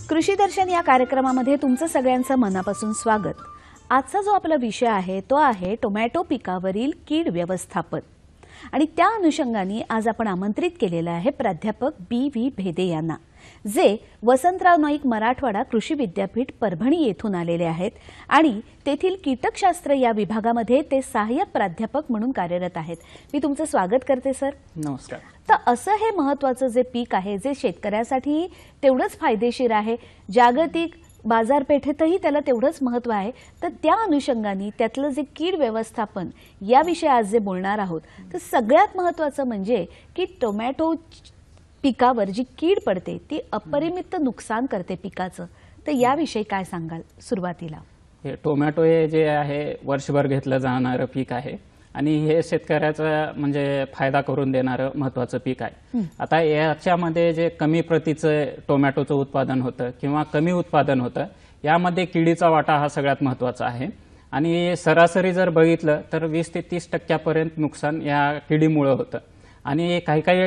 कृषी दर्शन या कार्यक्रमामध्ये तुमचं सगळ्यांचं मनापासून स्वागत। आजचा जो आपला विषय आहे तो आहे टोमॅटो पिकावरील कीड व्यवस्थापन आणि त्या अनुषंगाने आज आपण आमंत्रित केलेला आहे प्राध्यापक बी.व्ही. भेदे यांना, जे वसंतराव नाईक मराठवाडा कृषी विद्यापीठ परभणी येथून आलेले आहेत आणि तेथील कीटकशास्त्र या विभागामध्ये ते सहाय्यक प्राध्यापक म्हणून कार्यरत आहेत। मी तुमचं स्वागत करते सर। नमस्कार। तर असं हे महत्त्वाचं जे पीक आहे जे शेतकऱ्यासाठी तेवढंच फायदेशीर आहे, जागतिक बाजारपेठेतही त्याला तेवढंच महत्त्व आहे, तर त्या अनुषंगाने त्यातलं जे कीड व्यवस्थापन याविषयी आज जे बोलणार आहोत, तर सगळ्यात महत्त्वाचं म्हणजे की टोमॅटो पिकावर जी कीड पडते ती अपरिमित नुकसान करते पिकाचं, तर याविषयी काय सांगाल सुरुवातीला? हे टोमॅटो हे जे आहे वर्षभर घेतलं जाणारं पीक आहे आणि हे शेतकऱ्याचा म्हणजे फायदा करून देणारं महत्त्वाचं पीक आहे। आता याच्यामध्ये जे कमी प्रतीचं टोमॅटोचं उत्पादन होतं किंवा कमी उत्पादन होतं, यामध्ये किडीचा वाटा हा सगळ्यात महत्त्वाचा आहे आणि सरासरी जर बघितलं तर 20 ते 30% नुकसान या किडीमुळे होतं आणि काही काही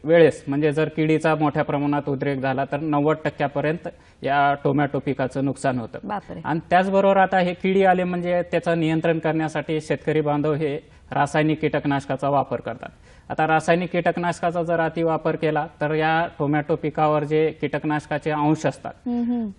वेळेस म्हणजे जर किडीचा मोठ्या प्रमाणात उद्रेक झाला तर 90% या टोमॅटो पिकाचं नुकसान होतं। आणि त्याचबरोबर आता हे किडी आले म्हणजे त्याचं नियंत्रण करण्यासाठी शेतकरी बांधव हे रासायनिक कीटकनाशकाचा वापर करतात। आता रासायनिक कीटकनाशकाचा जर अतिवापर केला तर या टोमॅटो पिकावर जे कीटकनाशकाचे अंश असतात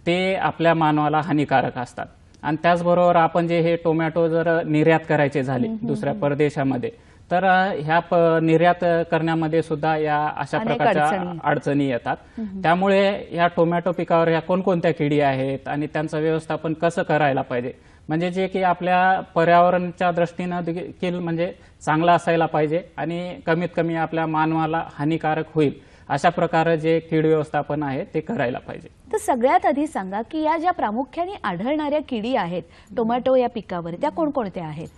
ते आपल्या मानवाला हानिकारक असतात आणि त्याचबरोबर आपण जे हे टोमॅटो जर निर्यात करायचे झाले दुसऱ्या परदेशामध्ये तर ह्या निर्यात करण्यामध्ये सुद्धा या अशा प्रकारच्या अडचणी येतात। त्यामुळे या टोमॅटो पिकावर या कोणकोणत्या किडी आहेत आणि त्यांचं व्यवस्थापन कसं करायला पाहिजे, म्हणजे जे की आपल्या पर्यावरणाच्या दृष्टीने देखील म्हणजे चांगला असायला पाहिजे आणि कमीत कमी आपल्या मानवाला हानिकारक होईल अशा प्रकारे जे कीड व्यवस्थापन आहे ते करायला पाहिजे। तर सगळ्यात आधी सांगा की या ज्या प्रामुख्याने आढळणाऱ्या किडी आहेत टोमॅटो या पिकावर त्या कोणकोणत्या आहेत?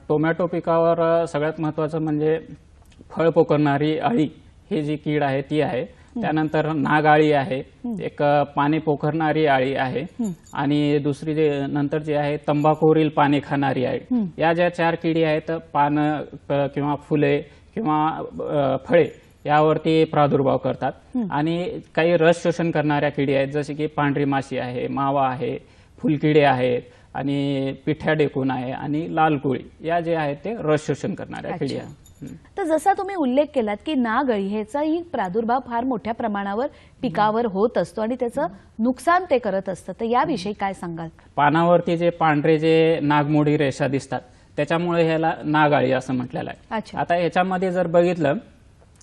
टोमॅटो पिकावर सगळ्यात महत्त्वाचं म्हणजे फळ पोखरणारी अळी ही जी कीड आहे ती आहे, त्यानंतर नाग अळी आहे, एक पाने पोखरणारी अळी आहे आणि दुसरी जे नंतर जे आहे तंबाखूवरील पाने खाणारी अळी। या ज्या 4 किडी आहेत पानं किंवा फुले किंवा फळे यावरती प्रादुर्भाव करतात आणि काही रस शोषण करणाऱ्या किडी आहेत जसे की पांढरी माशी आहे, मावा आहे, फुलकिडे आहेत आणि पिठ्या डेकून आहे आणि लाल कोळी या जे आहेत ते रस शोषण करणाऱ्या किडी आहेत। तर जसा तुम्ही उल्लेख केलात की नाग अळी ह्याचाही प्रादुर्भाव फार मोठ्या प्रमाणावर पिकावर होत असतो आणि त्याचं नुकसान ते करत असतं, तर याविषयी काय सांगाल? पानावरती जे पांढरे जे नागमोडी रेषा दिसतात त्याच्यामुळे ह्याला नाग अळी असं म्हटलेलं आहे। आता ह्याच्यामध्ये जर बघितलं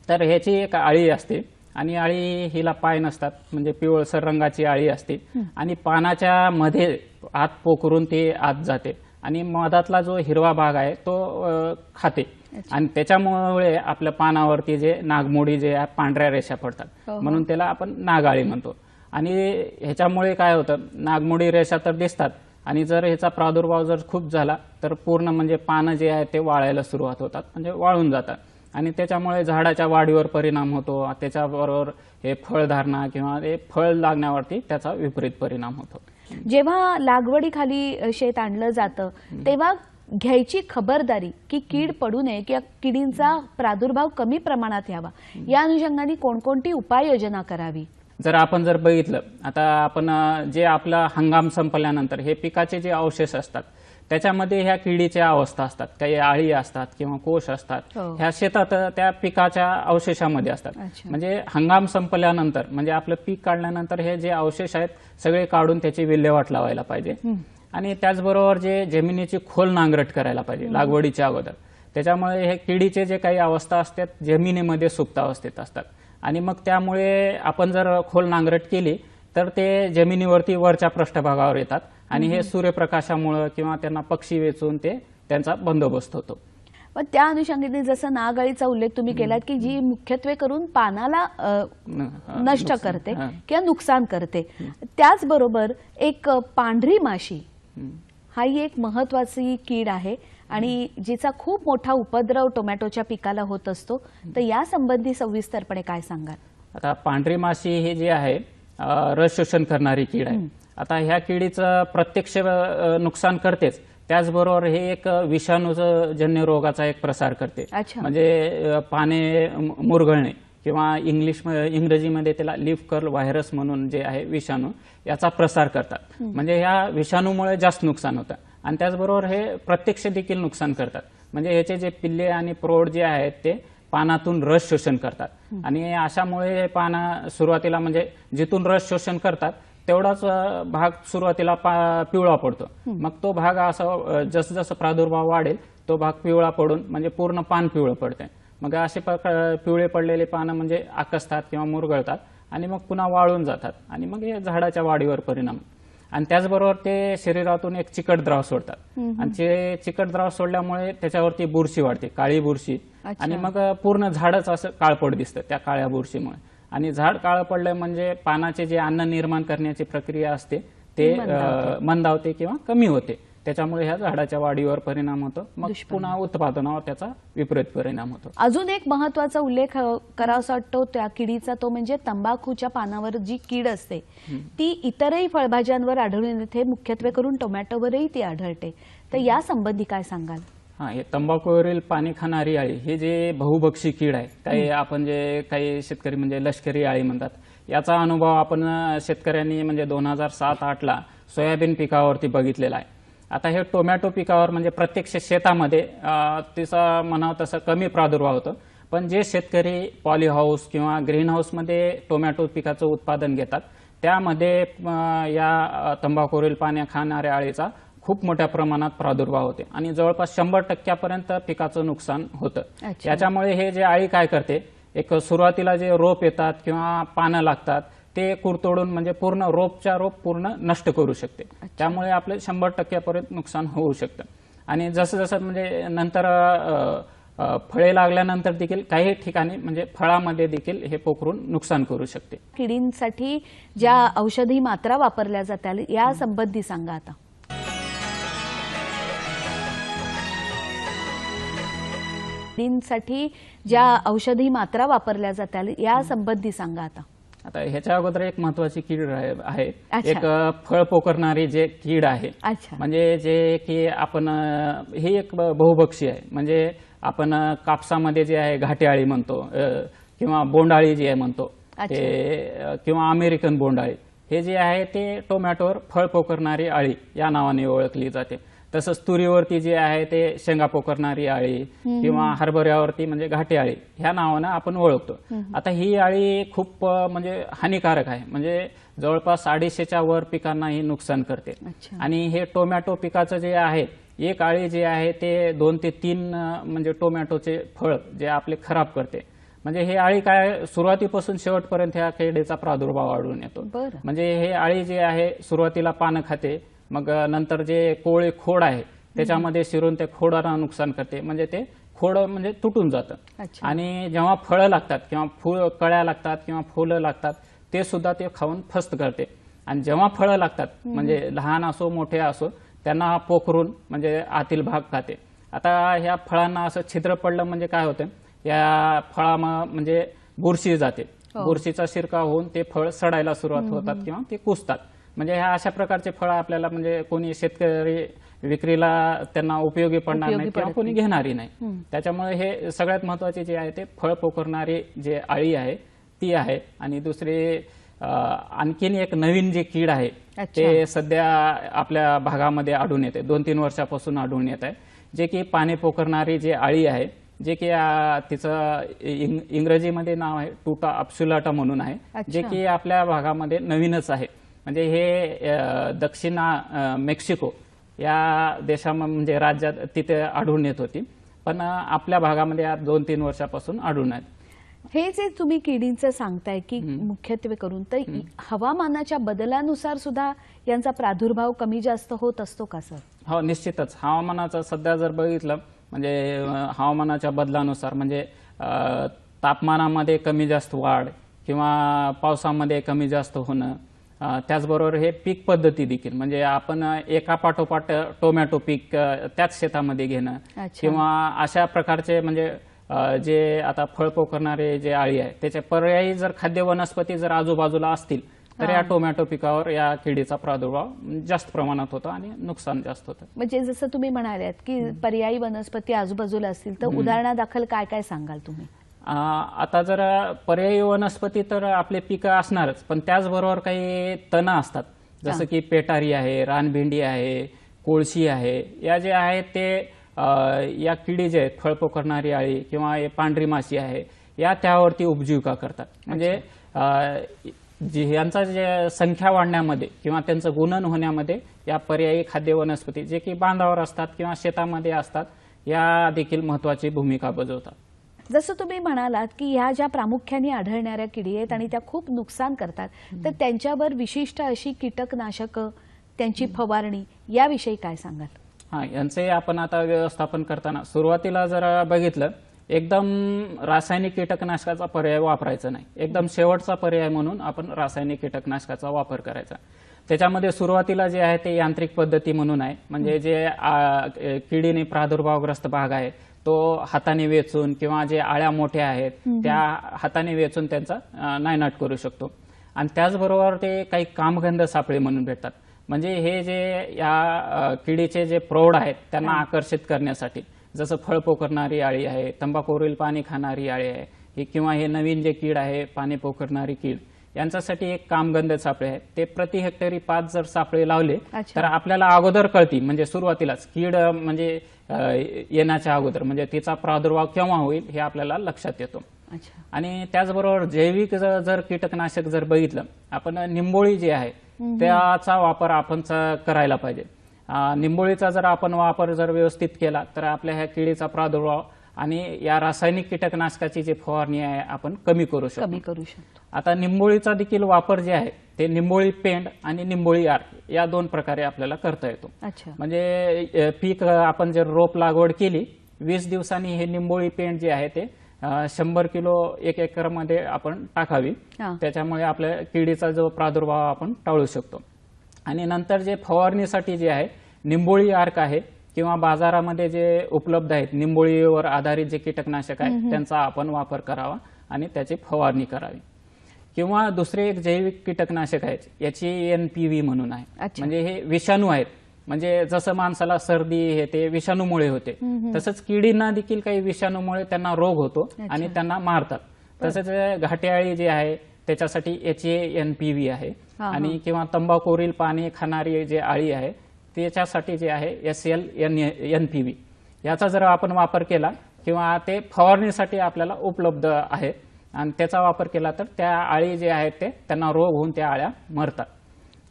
तर ह्याची एक अळी असते आणि अळी हिला पाय नसतात, म्हणजे पिवळसर रंगाची अळी असते आणि पानाच्या मध्ये आत पोखरून ती आत जाते आणि मधातला जो हिरवा भाग आहे तो खाते आणि त्याच्यामुळे आपल्या पानावरती जे नागमोडी जे पांढऱ्या रेषा पडतात म्हणून त्याला आपण नागअळी म्हणतो। आणि ह्याच्यामुळे काय होतं, नागमोडी रेषा तर दिसतात आणि जर ह्याचा प्रादुर्भाव जर खूप झाला तर पूर्ण म्हणजे पानं जे आहे ते वाळायला सुरुवात होतात, म्हणजे वाळून जातात आणि त्याच्यामुळे झाडाच्या वाढीवर परिणाम होतो, त्याच्याबरोबर हे फळधारणा किंवा हे फळ लागण्यावरती त्याचा विपरीत परिणाम होतो। जेव्हा लागवडीखाली शेत आणलं जातं तेव्हा घ्यायची खबरदारी की कीड पडू नये किंवा किडींचा प्रादुर्भाव कमी प्रमाणात यावा, या अनुषंगाने कोणकोणती उपाययोजना करावी? जर आपण जर बघितलं आता आपण जे आपला हंगाम संपल्यानंतर हे पिकाचे जे अवशेष असतात त्याच्यामध्ये ह्या किडीच्या अवस्था असतात, काही अळी असतात किंवा कोश असतात, ह्या शेतात त्या पिकाच्या अवशेषामध्ये असतात। म्हणजे हंगाम संपल्यानंतर म्हणजे आपलं पीक काढल्यानंतर हे जे अवशेष आहेत सगळे काढून त्याची विल्हेवाट लावायला पाहिजे आणि त्याचबरोबर जे जमिनीची खोल नांगरट करायला पाहिजे लागवडीच्या अगोदर, त्याच्यामुळे हे किडीचे जे काही अवस्था असतात जमिनीमध्ये सुप्त अवस्थेत असतात आणि मग त्यामुळे आपण जर खोल नांगरट केली तर ते जमिनीवरती वरच्या पृष्ठभागावर येतात आणि हे सूर्यप्रकाशामुळे किंवा त्यांना पक्षी वेचून ते त्यांचा बंदोबस्त होतो। पण त्या अनुषंगाने जसं नागअळीचा उल्लेख तुम्ही केलात की जी मुख्यत्वे करून पानाला नष्ट करते किंवा नुकसान करते, त्याचबरोबर एक पांढरी माशी हा एक महत्त्वाची कीड आहे आणि जिचा खूप मोठा उपद्रव टोमॅटोच्या पिकाला होत असतो, तर या संबंधी सविस्तरपणे काय सांगाल? आता पांढरी माशी हे जे आहे रस शोषण करणारी कीड आहे। आता ह्या किडीचं प्रत्यक्ष नुकसान करतेच, त्याचबरोबर हे एक विषाणूजन्य रोगाचा एक प्रसार करते, म्हणजे पाने मुरगळणे किंवा इंग्रजीमध्ये त्याला लीफ कर्ल व्हायरस म्हणून जे आहे विषाणू याचा प्रसार करतात. म्हणजे ह्या विषाणूमुळे जास्त नुकसान होतं आणि त्याचबरोबर हे प्रत्यक्ष देखील नुकसान करतात. म्हणजे याचे जे पिल्ले आणि प्रौढ जे आहेत ते पानातून रस शोषण करतात आणि अशामुळे पानं सुरुवातीला म्हणजे जिथून रस शोषण करतात तेवढाच भाग सुरुवातीला पिवळा पडतो. मग तो भाग असा जसं प्रादुर्भाव वाढेल तो भाग पिवळा पडून म्हणजे पूर्ण पान पिवळं पडते. मग असे पिवळे पडलेले पानं म्हणजे आकसतात किंवा मुरगळतात आणि मग पुन्हा वाळून जातात आणि मग हे झाडाच्या वाढीवर परिणाम. आणि त्याचबरोबर ते शरीरातून एक चिकट द्रव सोडतात आणि ते चिकट द्रव सोडल्यामुळे त्याच्यावरती बुरशी वाढते, काळी बुरशी. आणि मग पूर्ण झाडच असं काळपट दिसतं त्या काळ्या बुरशीमुळे. आणि झाड काळं पडलं म्हणजे पानाचे जे अन्न निर्माण करण्याची प्रक्रिया असते ते मंदावते किंवा कमी होते. त्याच्यामुळे ह्या झाडाच्या वाढीवर परिणाम होतो, मग पुन्हा उत्पादनावर त्याचा विपरीत परिणाम होतो. अजून एक महत्वाचा उल्लेख करावासा वाटतो त्या किडीचा, तो म्हणजे तंबाखूच्या पानावर जी कीड असते ती इतरही फळभाज्यांवर आढळून येते, मुख्यत्वे करून टोमॅटोवरही ती आढळते. तर या संबंधी काय सांगाल? हे तंबाखूवरील पाणी खाणारी अळी हे जे बहुभक्षी कीड आहे, आपण जे काही शेतकरी म्हणजे लष्करी अळी म्हणतात, याचा अनुभव आपण शेतकऱ्यांनी म्हणजे 2007-08 ला सोयाबीन पिकावरती बघितलेला आहे. आता हे टोमॅटो पिकावर म्हणजे प्रत्यक्ष शेतामध्ये तिचा म्हणावं तसं कमी प्रादुर्भाव होतो. पण जे शेतकरी पॉली हाऊस किंवा ग्रीन हाऊसमध्ये टोमॅटो पिकाचं उत्पादन घेतात त्यामध्ये या तंबाखूवरील पाणी खाणाऱ्या अळीचा खूप मोठ्या प्रमाणात प्रादुर्भाव होते आणि जवळपास 100% पिकाचं नुकसान होतं. याच्यामुळे हे जे अळी काय करते, एक सुरुवातीला जे रोप येतात किंवा पानं लागतात ते कुरतोडून म्हणजे पूर्ण रोपच्या रोप पूर्ण नष्ट करू शकते. त्यामुळे आपले 100% नुकसान होऊ शकतं. आणि जसं जसं म्हणजे नंतर फळे लागल्यानंतर देखील काही ठिकाणी म्हणजे फळामध्ये देखील हे पोखरून नुकसान करू शकते. किडींसाठी ज्या औषधी मात्रा वापरल्या जातात या संबंधी सांगा आता. किडींसाठी ज्या औषधी मात्रा वापरल्या जातात या संबंधी सांगा आता. आता ह्याच्या अगोदर एक महत्वाची कीड आहे, एक फळ पोखरणारी जे कीड आहे. म्हणजे जे की आपण ही एक बहुभक्षी आहे. म्हणजे आपण कापसामध्ये जे आहे घाटे अळी म्हणतो किंवा बोंडाळी जी आहे म्हणतो ते, किंवा अमेरिकन बोंडाळी, हे जे आहे ते टोमॅटोवर फळ पोखरणारी अळी या नावाने ओळखली जाते. तसंच तुरीवरती जे आहे ते शेंगा पोखरणारी अळी किंवा हरभऱ्यावरती म्हणजे घाटे अळी ह्या नावानं आपण ओळखतो. आता ही अळी खूप म्हणजे हानिकारक आहे. म्हणजे जवळपास 250च्या वर पिकांना ही नुकसान करते. आणि हे टोमॅटो पिकाचं जे आहे, एक अळी जे आहे ते 2 ते 3 म्हणजे टोमॅटोचे फळ जे आपले खराब करते. म्हणजे हे अळी काय सुरुवातीपासून शेवटपर्यंत ह्या किडीचा प्रादुर्भाव आढळून येतो. म्हणजे हे अळी जे आहे सुरुवातीला पानं खाते, मग नंतर जे कोळे खोड आहे त्याच्यामध्ये शिरून ते खोडाला नुकसान करते. म्हणजे ते खोड म्हणजे तुटून जातं. आणि जेव्हा फळं लागतात किंवा कळ्या लागतात किंवा फुलं लागतात ते सुद्धा ते खाऊन फस्त करते. आणि जेव्हा फळं लागतात म्हणजे लहान असो मोठे असो त्यांना पोखरून म्हणजे आतील भाग खाते. आता ह्या फळांना असं छिद्र पडलं म्हणजे काय होतं, या फळा म्हणजे बुरशी जाते. बुरशीचा शिरकाव होऊन ते फळ सडायला सुरुवात होतात किंवा ते कुजतात. म्हणजे ह्या अशा प्रकारचे फळं आपल्याला म्हणजे कोणी शेतकरी विक्रीला त्यांना उपयोगी पडणार नाही किंवा कोणी घेणारी नाही. त्याच्यामुळे हे सगळ्यात महत्वाचे जे आहे ते फळ पोखरणारी जे अळी आहे ती आहे. आणि दुसरी आणखीन एक नवीन जे कीड आहे ते सध्या आपल्या भागामध्ये आढळून येते, 2-3 वर्षापासून आढळून येत आहे, जे की पाने पोखरणारी जे अळी आहे, जे की तिचं इंग्रजीमध्ये नाव आहे टुटा अप्सुलाटा म्हणून आहे, जे की आपल्या भागामध्ये नवीनच आहे. म्हणजे हे दक्षिण मेक्सिको या देशामध्ये म्हणजे राज्यात तिथे आढळून येत होती, पण आपल्या भागामध्ये 2-3 वर्षापासून आढळून आहेत. हे जे तुम्ही किडींचं सांगताय की मुख्यत्वे करून, तर हवामानाच्या बदलानुसार सुद्धा यांचा प्रादुर्भाव कमी जास्त होत असतो का सर? हो, निश्चितच. हवामानाचं सध्या जर बघितलं म्हणजे हवामानाच्या बदलानुसार म्हणजे तापमानामध्ये कमी जास्त वाढ किंवा पावसामध्ये कमी जास्त होणं, त्याचबरोबर हे पीक पद्धती देखील म्हणजे आपण एका पाठोपाठ टोमॅटो पीक त्याच शेतामध्ये घेणं किंवा अशा प्रकारचे म्हणजे जे आता फळ पोखरणारे जे अळी आहे त्याचे पर्यायी जर खाद्य वनस्पती जर आजूबाजूला असतील तर या टोमॅटो पिकावर या किडीचा प्रादुर्भाव जास्त प्रमाणात होतो आणि नुकसान जास्त होतं. म्हणजे जसं तुम्ही म्हणालात की पर्यायी वनस्पती आजूबाजूला असतील तर उदाहरणादाखल काय काय सांगाल तुम्ही? आता जर पर्यायी वनस्पती तर आपले पिकं असणारच, पण त्याचबरोबर काही तण असतात, जसं की पेटारी आहे, रानभेंडी आहे, कोळशी आहे. या जे आहेत ते या किडी जे आहेत, फळपो करणारी अळी किंवा हे पांढरी माशी आहे, या त्यावरती उपजीविका करतात. म्हणजे यांचा जे संख्या वाढण्यामध्ये किंवा त्यांचं गुणन होण्यामध्ये या पर्यायी खाद्य वनस्पती जे की बांधावर असतात किंवा शेतामध्ये असतात, या देखील महत्वाची भूमिका बजावतात. जसं तुम्ही म्हणालात की ह्या ज्या प्रामुख्याने आढळणाऱ्या किडी आहेत आणि त्या खूप नुकसान करतात, तर त्यांच्यावर विशिष्ट अशी कीटकनाशकं, त्यांची फवारणी याविषयी काय सांगाल? यांचे आपण आता व्यवस्थापन करताना सुरुवातीला जर बघितलं, एकदम रासायनिक कीटकनाशकाचा पर्याय वापरायचा नाही. एकदम शेवटचा पर्याय म्हणून आपण रासायनिक कीटकनाशकाचा वापर करायचा. त्याच्यामध्ये सुरुवातीला जे आहे ते यांत्रिक पद्धती म्हणून आहे. म्हणजे जे किडीने प्रादुर्भावग्रस्त भाग आहे तो हाताने वेचून किंवा जे आळ्या मोठ्या आहेत त्या हाताने वेचून त्यांचा नायनाट करू शकतो. आणि त्याचबरोबर ते काही कामगंध सापळे म्हणून भेटतात. म्हणजे हे जे या किडीचे जे प्रौढ आहेत त्यांना आकर्षित करण्यासाठी, जसं फळ पोखरणारी अळी आहे, तंबाखूवरील पाणी खाणारी अळी आहे, किंवा हे नवीन जे कीड आहे पाणी पोखरणारी कीड, यांच्यासाठी एक कामगंध सापळे आहेत. ते प्रति हेक्टरी 5 जर सापळे लावले तर आपल्याला अगोदर कळती, म्हणजे सुरुवातीलाच कीड म्हणजे येण्याच्या अगोदर, म्हणजे तिचा प्रादुर्भाव केव्हा होईल हे आपल्याला लक्षात येतो. आणि त्याचबरोबर जैविक जर कीटकनाशक जर बघितलं, आपण निंबोळी जी आहे त्याचा वापर आपण करायला पाहिजे. निंबोळीचा जर आपण वापर जर व्यवस्थित केला तर आपल्या ह्या किडीचा प्रादुर्भाव आणि या रासायनिक कीटकनाशकाची जी फवारणी आहे आपण कमी करू शकतो. आता निंबोळीचा देखील वापर जे आहे ते निंबोळी पेंड आणि निंबोळी आर्क या 2 प्रकारे आपल्याला करता येतो. म्हणजे पीक आपण जर रोप लागवड केली, 20 दिवसांनी हे निंबोळी पेंड जे आहे ते 100 किलो 1 एकरमध्ये आपण टाकावी. त्याच्यामुळे आपल्या किडीचा जो प्रादुर्भाव आपण टाळू शकतो. आणि नंतर जे फवारणीसाठी जे आहे निंबोळी आर्क आहे किंवा बाजारामध्ये जे उपलब्ध आहेत निंबोळीवर आधारित जे कीटकनाशक आहेत त्यांचा आपण वापर करावा आणि त्याची फवारणी करावी. किंवा दुसरे एक जैविक कीटकनाशक आहेत, याची NPV म्हणून आहे. म्हणजे हे विषाणू आहेत. म्हणजे जसं माणसाला सर्दी हे ते विषाणूमुळे होते, तसंच किडींना देखील काही विषाणूमुळे त्यांना रोग होतो आणि त्यांना मारतात. तसंच घाटेआळी जी आहे त्याच्यासाठी NPV आहे. आणि किंवा तंबाखूवरील पाणी खाणारी जे आळी आहे त्याच्यासाठी जे आहे NPV, याचा जर आपण वापर केला किंवा ते फवारणीसाठी आपल्याला उपलब्ध आहे आणि त्याचा वापर केला तर त्या आळी जे आहेत ते त्यांना रोग होऊन त्या आळ्या मरतात.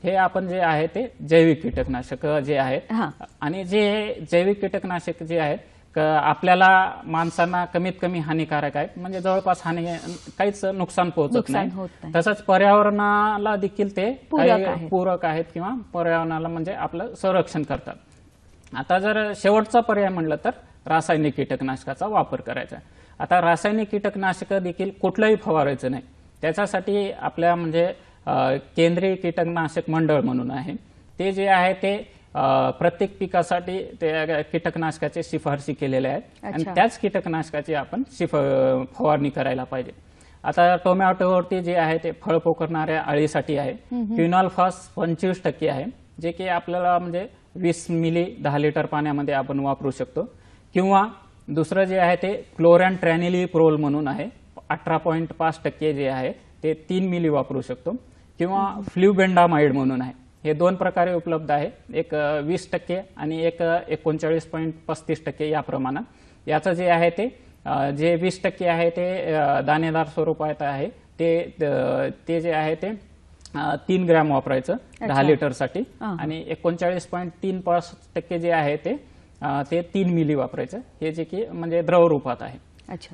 हे आपण जे आहे ते जैविक कीटकनाशक जे आहेत. आणि जे जैविक कीटकनाशक जे आहेत आपल्याला माणसांना कमीत कमी हानिकारक आहेत, म्हणजे जवळपास काहीच नुकसान पोहोचत नाही. तसंच पर्यावरणाला देखील ते पूरक आहेत किंवा पर्यावरणाला म्हणजे आपलं संरक्षण करतात. आता जर शेवटचा पर्याय म्हणलं तर रासायनिक कीटकनाशकाचा वापर करायचा. आता रासायनिक कीटकनाशक देखील कुठलंही फवारायचं नाही. त्याच्यासाठी आपल्या म्हणजे केंद्रीय कीटकनाशक मंडळ म्हणून आहे, ते जे आहे ते प्रत्येक पिकासाठी ते कीटकनाशकाचे शिफारसी केलेले आहेत आणि त्याच कीटकनाशकाची आपण फवारणी करायला पाहिजे. आता टोमॅटोवरती जे आहे ते फळ पोखरणाऱ्या अळीसाठी आहे क्विनॉल्फास 25% आहे, जे की आपल्याला म्हणजे 20 मिली 10 लिटर पाण्यामध्ये आपण वापरू शकतो. किंवा दुसरं जे आहे ते क्लोरॅनट्रॅनिलीप्रोल म्हणून आहे, 18.5% जे आहे ते 3 मिली वापरू शकतो. किंवा फ्ल्युबेंडामाइड म्हणून आहे, हे 2 प्रकारे उपलब्ध आहे, एक 20% आणि एक 39.35% या प्रमाणात. याचं जे आहे जे 20% आहे ते दाणेदार स्वरूपात आहे, ते जे आहे ते 3 ग्रॅम वापरायचं 10 लिटरसाठी. आणि 39.35% जे आहे ते 3 मिली वापरायचं, हे जे की म्हणजे द्रव रूपात आहे.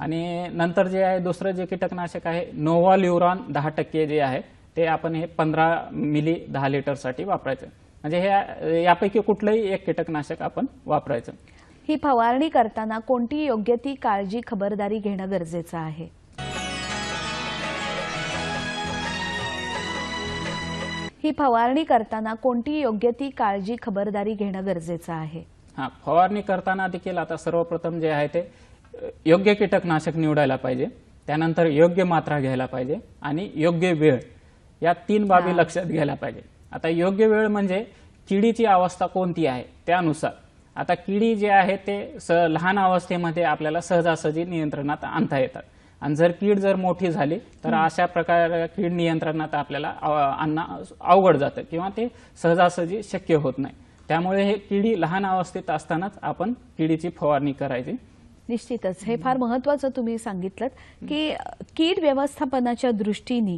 आणि नंतर जे आहे दुसरं जे कीटकनाशक आहे नोव्हाल्युरॉन 10% जे आहे ते आपण हे 15 मिली 10 लिटरसाठी वापरायचं. म्हणजे हे यापैकी कुठलंही एक कीटकनाशक आपण वापरायचं. ही फवारणी करताना कोणती योग्य ती काळजी खबरदारी घेणं गरजेचं आहे? ही फवारणी करताना कोणती योग्य ती काळजी खबरदारी घेणं गरजेचं आहे? फवारणी करताना देखील आता सर्वप्रथम जे आहे ते योग्य कीटकनाशक निवडायला पाहिजे, त्यानंतर योग्य मात्रा घ्यायला पाहिजे आणि योग्य वेळ, या 3 बाबी लक्षात घ्यायला पाहिजे. आता योग्य वेळ म्हणजे किडीची अवस्था कोणती आहे त्यानुसार. आता किडी जे आहे ते लहान अवस्थेमध्ये आपल्याला सहजासहजी नियंत्रणात आणता येतात. आणि जर कीड जर मोठी झाली तर अशा प्रकारे कीड नियंत्रणात आपल्याला आणणं अवघड जातं किंवा ते सहजासहजी शक्य होत नाही. त्यामुळे हे किडी लहान अवस्थेत असतानाच आपण किडीची फवारणी करायची. निश्चितच हे फार महत्त्वाचं तुम्ही सांगितलं की कीड व्यवस्थापनाच्या दृष्टीने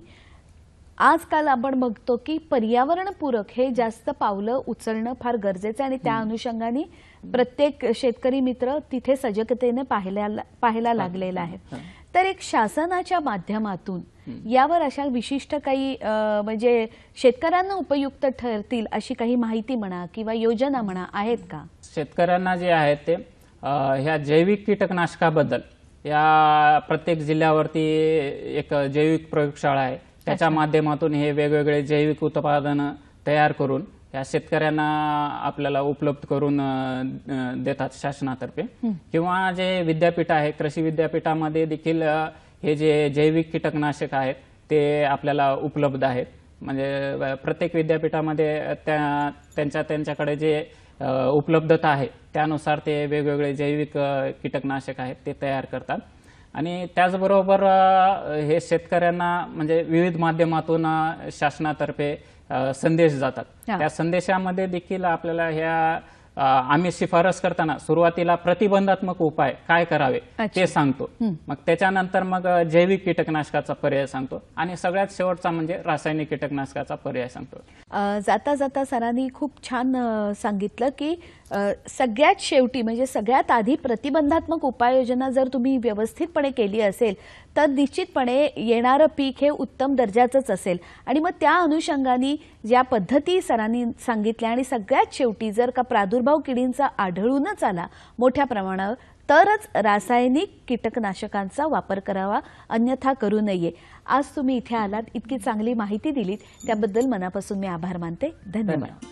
आजकाल आपण बघतो की पर्यावरणपूरक हे जास्त पावलं उचलणं फार गरजेचं आहे आणि त्या अनुषंगाने प्रत्येक शेतकरी मित्र तिथे सजगतेने पाहायला लागलेला आहे. तर एक शासनाच्या माध्यमातून यावर अशा विशिष्ट काही म्हणजे शेतकऱ्यांना उपयुक्त ठरतील अशी काही माहिती म्हणा किंवा योजना म्हणा आहेत का? शेतकऱ्यांना जे आहेत ते ह्या जैविक कीटकनाशकाबद्दल या प्रत्येक जिल्ह्यावरती एक जैविक प्रयोगशाळा आहे. त्याच्या माध्यमातून हे वेगवेगळे जैविक उत्पादनं तयार करून या शेतकऱ्यांना आपल्याला उपलब्ध करून देतात शासनातर्फे. किंवा जे विद्यापीठ आहे कृषी विद्यापीठामध्ये देखील हे जे जैविक कीटकनाशक आहेत ते आपल्याला उपलब्ध आहेत. म्हणजे प्रत्येक विद्यापीठामध्ये त्यांच्याकडे जे उपलब्धता आहे त्यानुसार ते वेगवेगळे जैविक कीटकनाशक आहेत ते तयार करतात. आणि त्याचबरोबर हे शेतकऱ्यांना म्हणजे विविध माध्यमातून शासनातर्फे संदेश जातात. त्या संदेशामध्ये देखील आपल्याला ह्या आम्ही शिफारस करताना सुरुवातीला प्रतिबंधात्मक उपाय काय करावे ते सांगतो. मग त्याच्यानंतर मग जैविक कीटकनाशकाचा पर्याय सांगतो आणि सगळ्यात शेवटचा म्हणजे रासायनिक कीटकनाशकाचा पर्याय सांगतो. जाता जाता सरांनी खूप छान सांगितलं की सगळ्यात शेवटी म्हणजे सगळ्यात आधी प्रतिबंधात्मक उपाययोजना जर तुम्ही व्यवस्थितपणे केली असेल तर निश्चितपणे येणारं पीक हे उत्तम दर्जाचंच असेल. आणि मग त्या अनुषंगाने ज्या पद्धती सरांनी सांगितल्या आणि सगळ्यात शेवटी जर का प्रादुर्भाव किडींचा आढळूनच आला मोठ्या प्रमाणावर तरच रासायनिक कीटकनाशकांचा वापर करावा, अन्यथा करू नये. आज तुम्ही इथे आलात, इतकी चांगली माहिती दिलीत त्याबद्दल मनापासून मी आभार मानते. धन्यवाद.